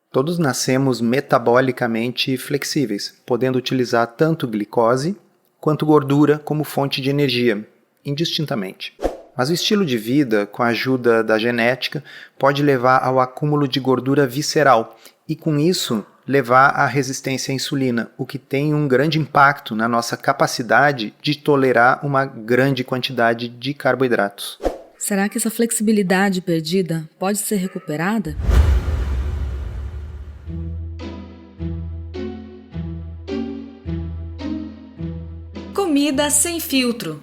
Todos nascemos metabolicamente flexíveis, podendo utilizar tanto glicose quanto gordura como fonte de energia, indistintamente. Mas o estilo de vida, com a ajuda da genética, pode levar ao acúmulo de gordura visceral e, com isso, levar à resistência à insulina, o que tem um grande impacto na nossa capacidade de tolerar uma grande quantidade de carboidratos. Será que essa flexibilidade perdida pode ser recuperada? Comida sem filtro.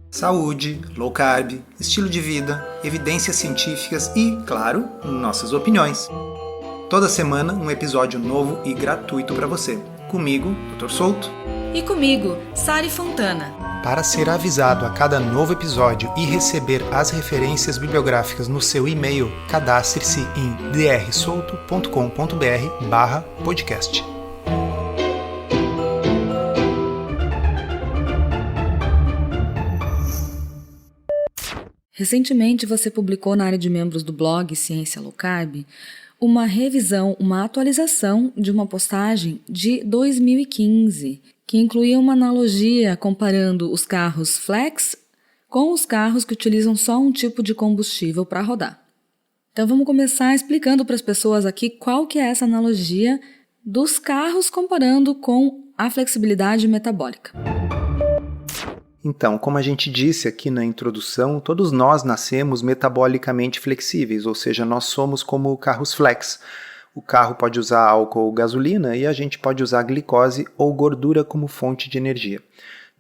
Saúde, low carb, estilo de vida, evidências científicas e, claro, nossas opiniões. Toda semana um episódio novo e gratuito para você. Comigo, Dr. Souto. E comigo, Sari Fontana. Para ser avisado a cada novo episódio e receber as referências bibliográficas no seu e-mail, cadastre-se em drsolto.com.br/podcast. Recentemente você publicou na área de membros do blog Ciência Low Carb uma revisão, uma atualização de uma postagem de 2015, que incluía uma analogia comparando os carros flex com os carros que utilizam só um tipo de combustível para rodar. Então vamos começar explicando para as pessoas aqui qual que é essa analogia dos carros comparando com a flexibilidade metabólica. Então, como a gente disse aqui na introdução, todos nós nascemos metabolicamente flexíveis, ou seja, nós somos como carros flex. O carro pode usar álcool ou gasolina e a gente pode usar glicose ou gordura como fonte de energia.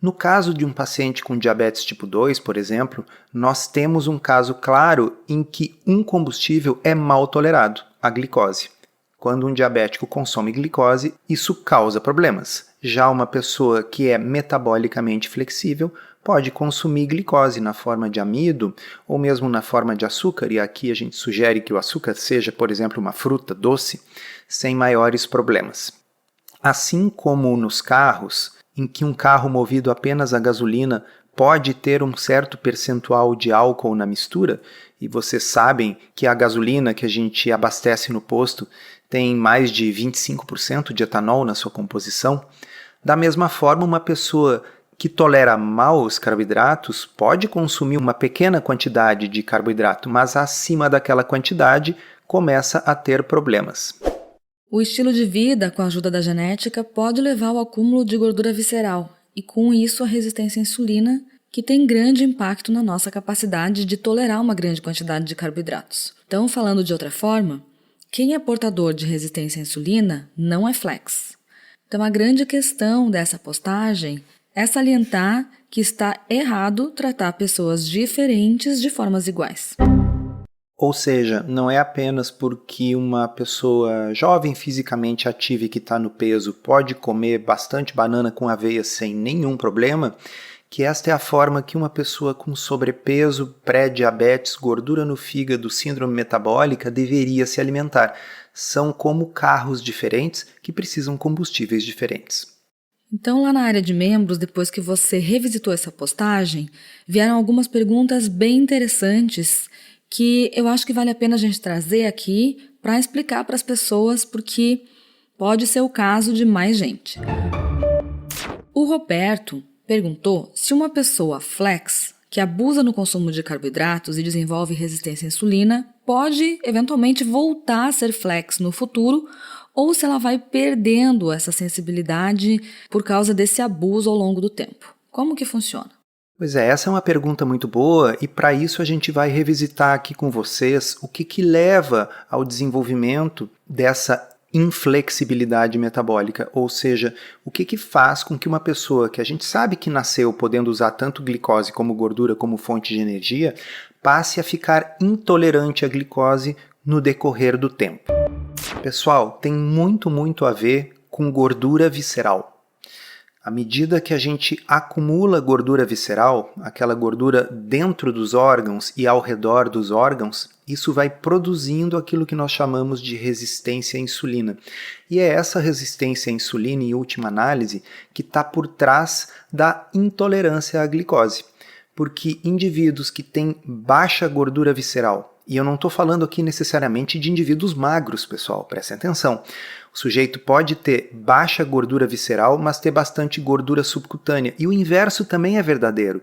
No caso de um paciente com diabetes tipo 2, por exemplo, nós temos um caso claro em que um combustível é mal tolerado, a glicose. Quando um diabético consome glicose, isso causa problemas. Já uma pessoa que é metabolicamente flexível pode consumir glicose na forma de amido ou mesmo na forma de açúcar, e aqui a gente sugere que o açúcar seja, por exemplo, uma fruta doce, sem maiores problemas. Assim como nos carros, em que um carro movido apenas a gasolina pode ter um certo percentual de álcool na mistura, e vocês sabem que a gasolina que a gente abastece no posto tem mais de 25% de etanol na sua composição. Da mesma forma, uma pessoa que tolera mal os carboidratos pode consumir uma pequena quantidade de carboidrato, mas acima daquela quantidade começa a ter problemas. O estilo de vida, com a ajuda da genética, pode levar ao acúmulo de gordura visceral e, com isso, a resistência à insulina, que tem grande impacto na nossa capacidade de tolerar uma grande quantidade de carboidratos. Então, falando de outra forma, quem é portador de resistência à insulina não é flex. Então, a grande questão dessa postagem é salientar que está errado tratar pessoas diferentes de formas iguais. Ou seja, não é apenas porque uma pessoa jovem, fisicamente ativa e que está no peso pode comer bastante banana com aveia sem nenhum problema, que esta é a forma que uma pessoa com sobrepeso, pré-diabetes, gordura no fígado, síndrome metabólica deveria se alimentar. São como carros diferentes que precisam combustíveis diferentes. Então, lá na área de membros, depois que você revisitou essa postagem, vieram algumas perguntas bem interessantes que eu acho que vale a pena a gente trazer aqui para explicar para as pessoas, porque pode ser o caso de mais gente. O Roberto perguntou se uma pessoa flex, que abusa no consumo de carboidratos e desenvolve resistência à insulina, pode eventualmente voltar a ser flex no futuro, ou se ela vai perdendo essa sensibilidade por causa desse abuso ao longo do tempo. Como que funciona? Pois é, essa é uma pergunta muito boa e para isso a gente vai revisitar aqui com vocês o que leva ao desenvolvimento dessa inflexibilidade metabólica, ou seja, o que faz com que uma pessoa que a gente sabe que nasceu podendo usar tanto glicose como gordura como fonte de energia, passe a ficar intolerante à glicose no decorrer do tempo. Pessoal, tem muito a ver com gordura visceral. À medida que a gente acumula gordura visceral, aquela gordura dentro dos órgãos e ao redor dos órgãos, isso vai produzindo aquilo que nós chamamos de resistência à insulina. E é essa resistência à insulina, em última análise, que está por trás da intolerância à glicose. Porque indivíduos que têm baixa gordura visceral, E eu não estou falando aqui necessariamente de indivíduos magros, pessoal, prestem atenção. O sujeito pode ter baixa gordura visceral, mas ter bastante gordura subcutânea. E o inverso também é verdadeiro.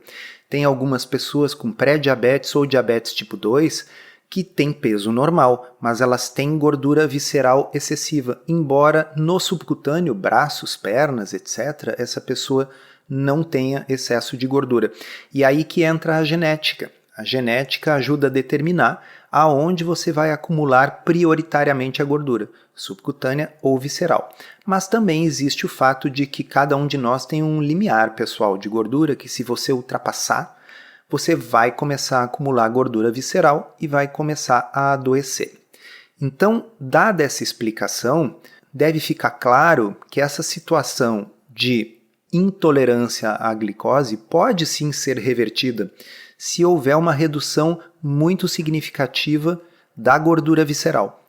Tem algumas pessoas com pré-diabetes ou diabetes tipo 2 que têm peso normal, mas elas têm gordura visceral excessiva, embora no subcutâneo, braços, pernas, etc., essa pessoa não tenha excesso de gordura. E aí que entra a genética. A genética ajuda a determinar aonde você vai acumular prioritariamente a gordura, subcutânea ou visceral. Mas também existe o fato de que cada um de nós tem um limiar pessoal de gordura que, se você ultrapassar, você vai começar a acumular gordura visceral e vai começar a adoecer. Então, dada essa explicação, deve ficar claro que essa situação de intolerância à glicose pode sim ser revertida se houver uma redução muito significativa da gordura visceral.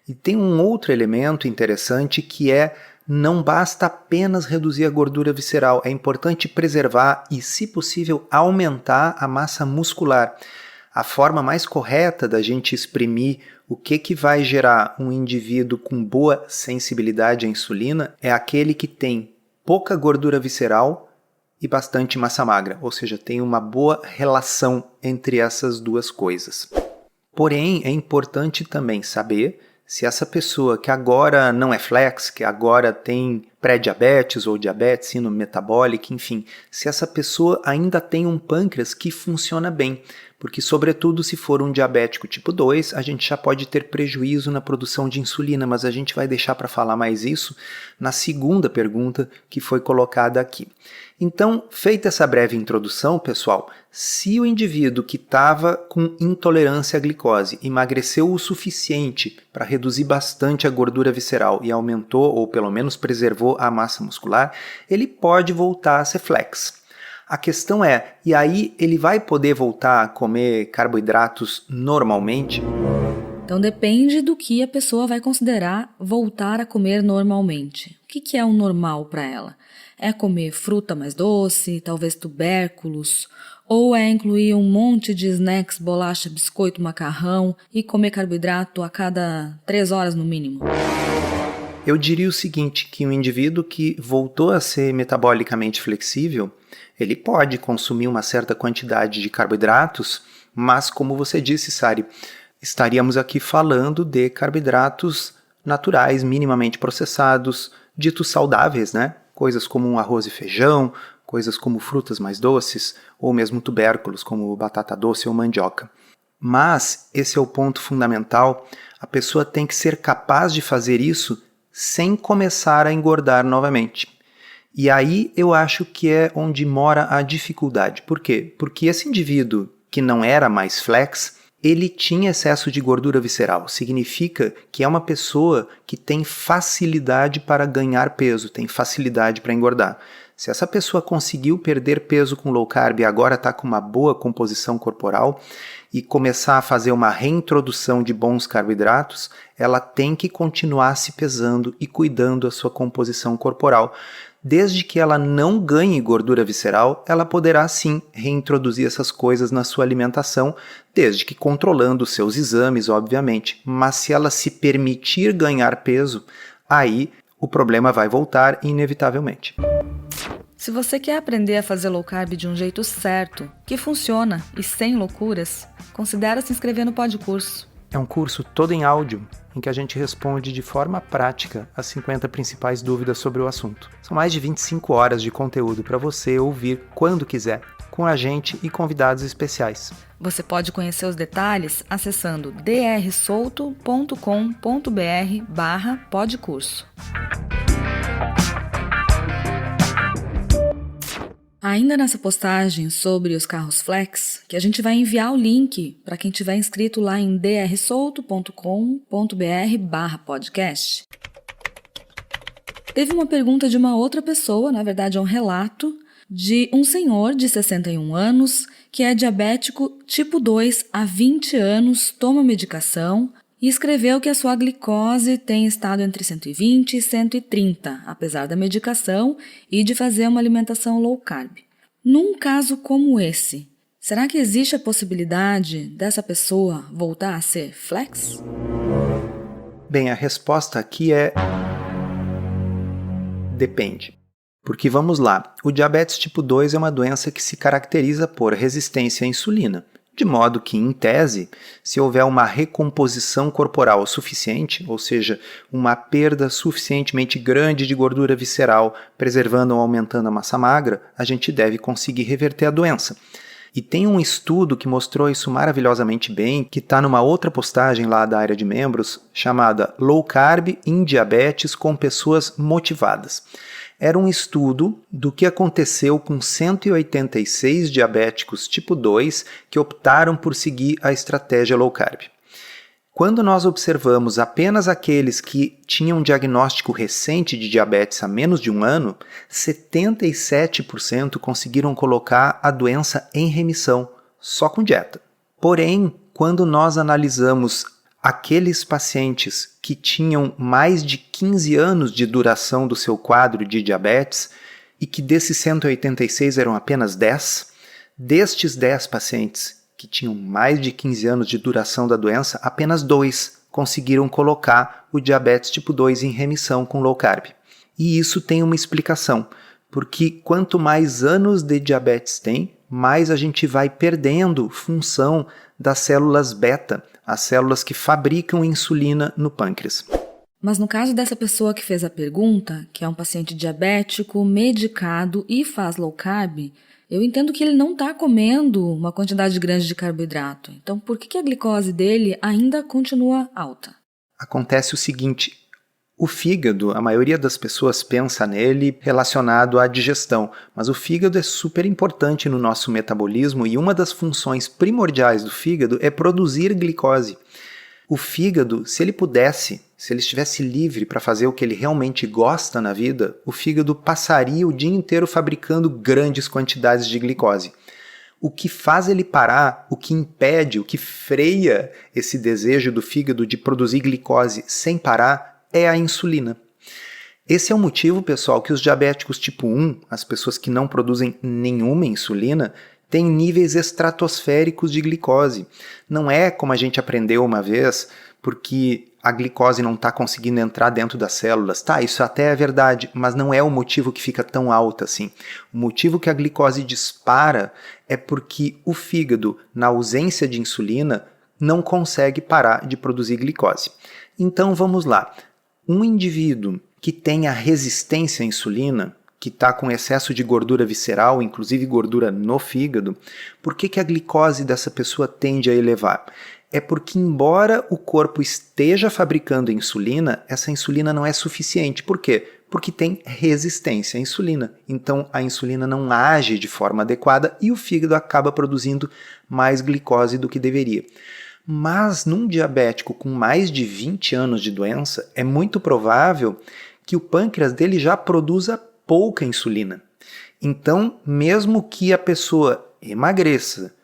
E tem um outro elemento interessante que é: não basta apenas reduzir a gordura visceral, é importante preservar e, se possível, aumentar a massa muscular. A forma mais correta da gente exprimir o que vai gerar um indivíduo com boa sensibilidade à insulina é aquele que tem pouca gordura visceral e bastante massa magra, ou seja, tem uma boa relação entre essas duas coisas. Porém, é importante também saber se essa pessoa que agora não é flex, que agora tem pré-diabetes ou diabetes, síndrome metabólica, enfim, se essa pessoa ainda tem um pâncreas que funciona bem, porque, sobretudo, se for um diabético tipo 2, a gente já pode ter prejuízo na produção de insulina, mas a gente vai deixar para falar mais isso na segunda pergunta que foi colocada aqui. Então, feita essa breve introdução, pessoal, se o indivíduo que estava com intolerância à glicose emagreceu o suficiente para reduzir bastante a gordura visceral e aumentou, ou pelo menos preservou, a massa muscular, ele pode voltar a ser flex. A questão é, e aí ele vai poder voltar a comer carboidratos normalmente? Então depende do que a pessoa vai considerar voltar a comer normalmente. O que é o normal para ela? É comer fruta mais doce, talvez tubérculos, ou é incluir um monte de snacks, bolacha, biscoito, macarrão e comer carboidrato a cada 3 horas no mínimo? Eu diria o seguinte, que um indivíduo que voltou a ser metabolicamente flexível, ele pode consumir uma certa quantidade de carboidratos, mas, como você disse, Sari, estaríamos aqui falando de carboidratos naturais, minimamente processados, ditos saudáveis, né? Coisas como um arroz e feijão, coisas como frutas mais doces, ou mesmo tubérculos, como batata doce ou mandioca. Mas, esse é o ponto fundamental, a pessoa tem que ser capaz de fazer isso sem começar a engordar novamente. E aí eu acho que é onde mora a dificuldade. Por quê? Porque esse indivíduo que não era mais flex, ele tinha excesso de gordura visceral. Significa que é uma pessoa que tem facilidade para ganhar peso, tem facilidade para engordar. Se essa pessoa conseguiu perder peso com low carb e agora está com uma boa composição corporal e começar a fazer uma reintrodução de bons carboidratos, ela tem que continuar se pesando e cuidando da sua composição corporal. Desde que ela não ganhe gordura visceral, ela poderá sim reintroduzir essas coisas na sua alimentação, desde que controlando os seus exames, obviamente. Mas se ela se permitir ganhar peso, aí o problema vai voltar inevitavelmente. Se você quer aprender a fazer low carb de um jeito certo, que funciona e sem loucuras, considere se inscrever no Podcurso. É um curso todo em áudio, em que a gente responde de forma prática as 50 principais dúvidas sobre o assunto. São mais de 25 horas de conteúdo para você ouvir quando quiser, com a gente e convidados especiais. Você pode conhecer os detalhes acessando drsolto.com.br/podcurso. Ainda nessa postagem sobre os carros flex, que a gente vai enviar o link para quem tiver inscrito lá em drsolto.com.br/podcast. Teve uma pergunta de uma outra pessoa, na verdade é um relato, de um senhor de 61 anos que é diabético tipo 2 há 20 anos, toma medicação e escreveu que a sua glicose tem estado entre 120 e 130, apesar da medicação e de fazer uma alimentação low carb. Num caso como esse, Será que existe a possibilidade dessa pessoa voltar a ser flex? Bem, a resposta aqui é depende. Porque vamos lá, o diabetes tipo 2 é uma doença que se caracteriza por resistência à insulina, de modo que, em tese, se houver uma recomposição corporal suficiente, ou seja, uma perda suficientemente grande de gordura visceral, preservando ou aumentando a massa magra, a gente deve conseguir reverter a doença. E tem um estudo que mostrou isso maravilhosamente bem, que está numa outra postagem lá da área de membros, chamada Low Carb em Diabetes com Pessoas Motivadas. Era um estudo do que aconteceu com 186 diabéticos tipo 2 que optaram por seguir a estratégia low carb. Quando nós observamos apenas aqueles que tinham um diagnóstico recente de diabetes há menos de um ano, 77% conseguiram colocar a doença em remissão, só com dieta. Porém, quando nós analisamos aqueles pacientes que tinham mais de 15 anos de duração do seu quadro de diabetes e que desses 186 eram apenas 10, destes 10 pacientes que tinham mais de 15 anos de duração da doença, apenas 2 conseguiram colocar o diabetes tipo 2 em remissão com low carb. E isso tem uma explicação, porque quanto mais anos de diabetes tem, mais a gente vai perdendo função das células beta, as células que fabricam insulina no pâncreas. Mas no caso dessa pessoa que fez a pergunta, que é um paciente diabético, medicado e faz low carb, eu entendo que ele não está comendo uma quantidade grande de carboidrato. Então, por que a glicose dele ainda continua alta? Acontece o seguinte, o fígado, a maioria das pessoas pensa nele relacionado à digestão, mas o fígado é super importante no nosso metabolismo e uma das funções primordiais do fígado é produzir glicose. O fígado, se ele pudesse, se ele estivesse livre para fazer o que ele realmente gosta na vida, o fígado passaria o dia inteiro fabricando grandes quantidades de glicose. O que faz ele parar, o que impede, o que freia esse desejo do fígado de produzir glicose sem parar é a insulina. Esse é o motivo, pessoal, que os diabéticos tipo 1, as pessoas que não produzem nenhuma insulina, têm níveis estratosféricos de glicose. Não é como a gente aprendeu uma vez, porque a glicose não está conseguindo entrar dentro das células. Tá, isso até é verdade, mas não é o motivo que fica tão alta assim. O motivo que a glicose dispara é porque o fígado, na ausência de insulina, não consegue parar de produzir glicose. Então vamos lá. Um indivíduo que tenha resistência à insulina, que está com excesso de gordura visceral, inclusive gordura no fígado, por que a glicose dessa pessoa tende a elevar? É porque, embora o corpo esteja fabricando insulina, essa insulina não é suficiente. Por quê? Porque tem resistência à insulina. Então, a insulina não age de forma adequada e o fígado acaba produzindo mais glicose do que deveria. Mas, num diabético com mais de 20 anos de doença, é muito provável que o pâncreas dele já produza pouca insulina. Então, mesmo que a pessoa emagreça,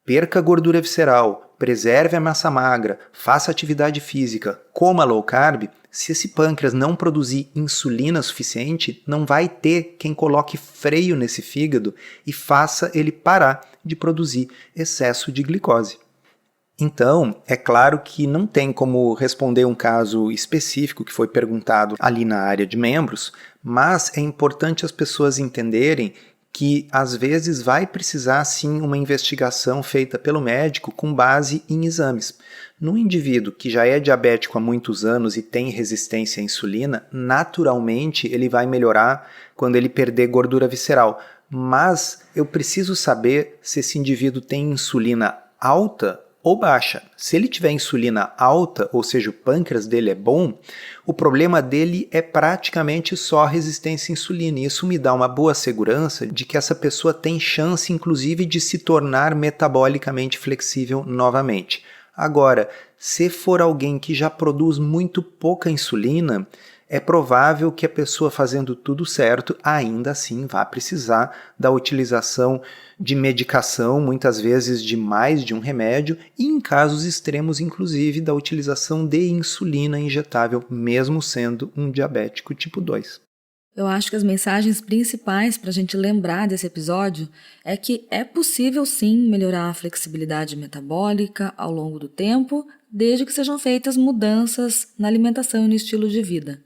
perca gordura visceral, preserve a massa magra, faça atividade física, coma low carb, se esse pâncreas não produzir insulina suficiente, não vai ter quem coloque freio nesse fígado e faça ele parar de produzir excesso de glicose. Então, é claro que não tem como responder um caso específico que foi perguntado ali na área de membros, mas é importante as pessoas entenderem que às vezes vai precisar sim uma investigação feita pelo médico com base em exames. No indivíduo que já é diabético há muitos anos e tem resistência à insulina, naturalmente ele vai melhorar quando ele perder gordura visceral. Mas eu preciso saber se esse indivíduo tem insulina alta ou baixa. Se ele tiver insulina alta, ou seja, o pâncreas dele é bom, o problema dele é praticamente só resistência à insulina. E isso me dá uma boa segurança de que essa pessoa tem chance, inclusive, de se tornar metabolicamente flexível novamente. Agora, se for alguém que já produz muito pouca insulina, é provável que a pessoa fazendo tudo certo ainda assim vá precisar da utilização de medicação, muitas vezes de mais de um remédio, e em casos extremos, inclusive, da utilização de insulina injetável, mesmo sendo um diabético tipo 2. Eu acho que as mensagens principais para a gente lembrar desse episódio é que é possível sim melhorar a flexibilidade metabólica ao longo do tempo, desde que sejam feitas mudanças na alimentação e no estilo de vida.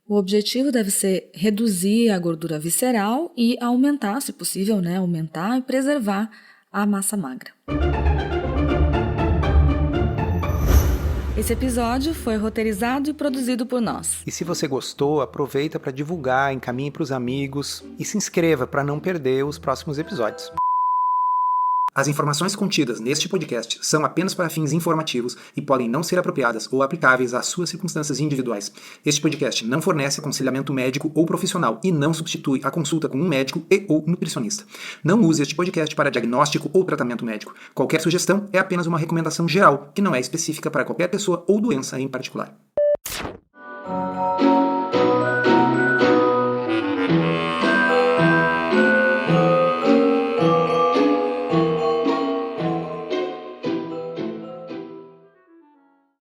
O objetivo deve ser reduzir a gordura visceral e aumentar, se possível, aumentar e preservar a massa magra. Esse episódio foi roteirizado e produzido por nós. E se você gostou, aproveita para divulgar, encaminhe para os amigos e se inscreva para não perder os próximos episódios. As informações contidas neste podcast são apenas para fins informativos e podem não ser apropriadas ou aplicáveis às suas circunstâncias individuais. Este podcast não fornece aconselhamento médico ou profissional e não substitui a consulta com um médico ou nutricionista. Não use este podcast para diagnóstico ou tratamento médico. Qualquer sugestão é apenas uma recomendação geral, que não é específica para qualquer pessoa ou doença em particular.